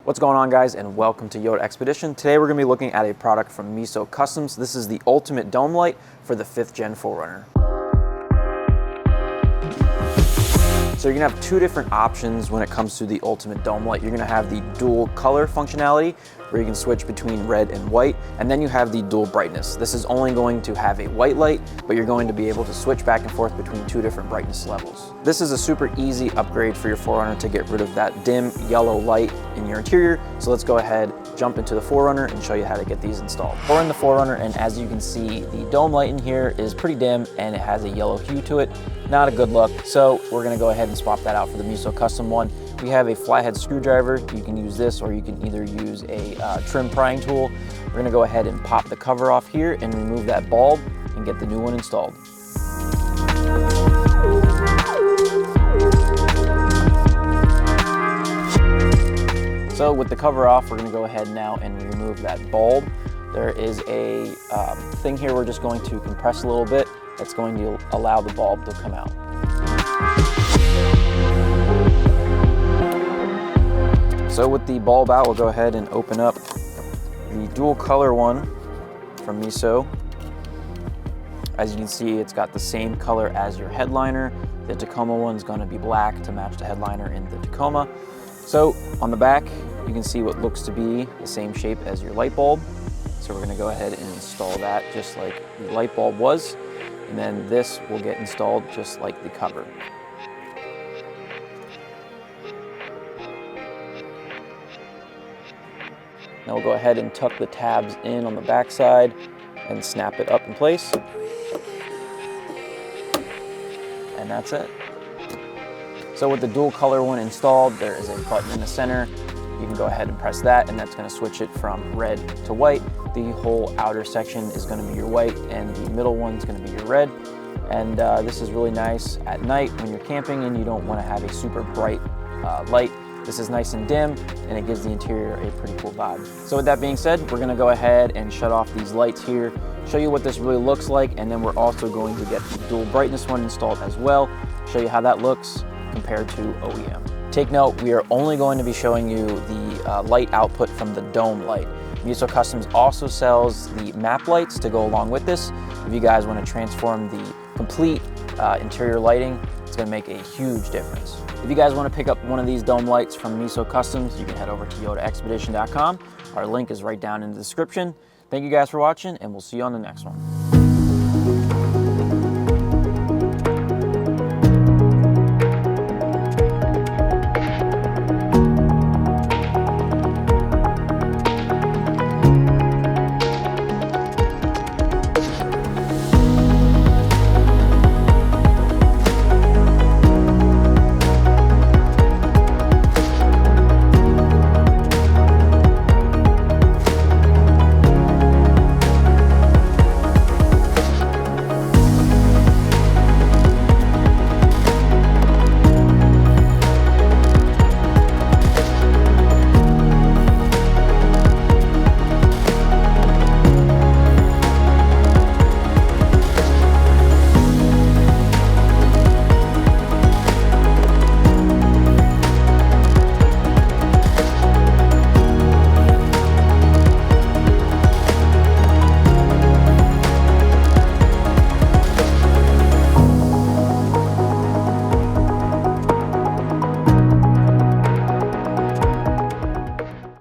What's going on, guys, and welcome to Yoda Expedition. Today we're going to be looking at a product from Meso Customs. This is the ultimate dome light for the 5th gen 4Runner. So you're going to have two different options when it comes to the ultimate dome light. You're going to have the dual color functionality where you can switch between red and white, and then you have the dual brightness. This is only going to have a white light, but you're going to be able to switch back and forth between two different brightness levels. This is a super easy upgrade for your 4Runner to get rid of that dim yellow light in your interior. So let's go ahead, jump into the 4Runner and show you how to get these installed. We're in the 4Runner, and as you can see, the dome light in here is pretty dim and it has a yellow hue to it. Not a good look, so we're gonna go ahead and swap that out for the Meso Custom one. We have a flathead screwdriver. You can use this, or you can either use a trim prying tool. We're gonna go ahead and pop the cover off here and remove that bulb and get the new one installed. So with the cover off, we're gonna go ahead now and remove that bulb. There is a thing here we're just going to compress a little bit. That's going to allow the bulb to come out. So with the bulb out, we'll go ahead and open up the dual color one from Meso. As you can see, it's got the same color as your headliner. The Tacoma one's going to be black to match the headliner in the Tacoma. So on the back, you can see what looks to be the same shape as your light bulb. So we're going to go ahead and install that just like the light bulb was. And then this will get installed just like the cover. Now we'll go ahead and tuck the tabs in on the back side and snap it up in place. And that's it. So with the dual color one installed, there is a button in the center. You can go ahead and press that, and that's going to switch it from red to white. The whole outer section is going to be your white, and the middle one is going to be your red. And this is really nice at night when you're camping and you don't want to have a super bright light. This is nice and dim, and it gives the interior a pretty cool vibe. So with that being said, we're going to go ahead and shut off these lights here, show you what this really looks like, and then we're also going to get the dual brightness one installed as well, show you how that looks compared to OEM. Take note, we are only going to be showing you the light output from the dome light. Meso Customs also sells the map lights to go along with this. If you guys want to transform the complete interior lighting, it's going to make a huge difference. If you guys want to pick up one of these dome lights from Meso Customs, you can head over to yodaexpedition.com. Our link is right down in the description. Thank you guys for watching, and we'll see you on the next one.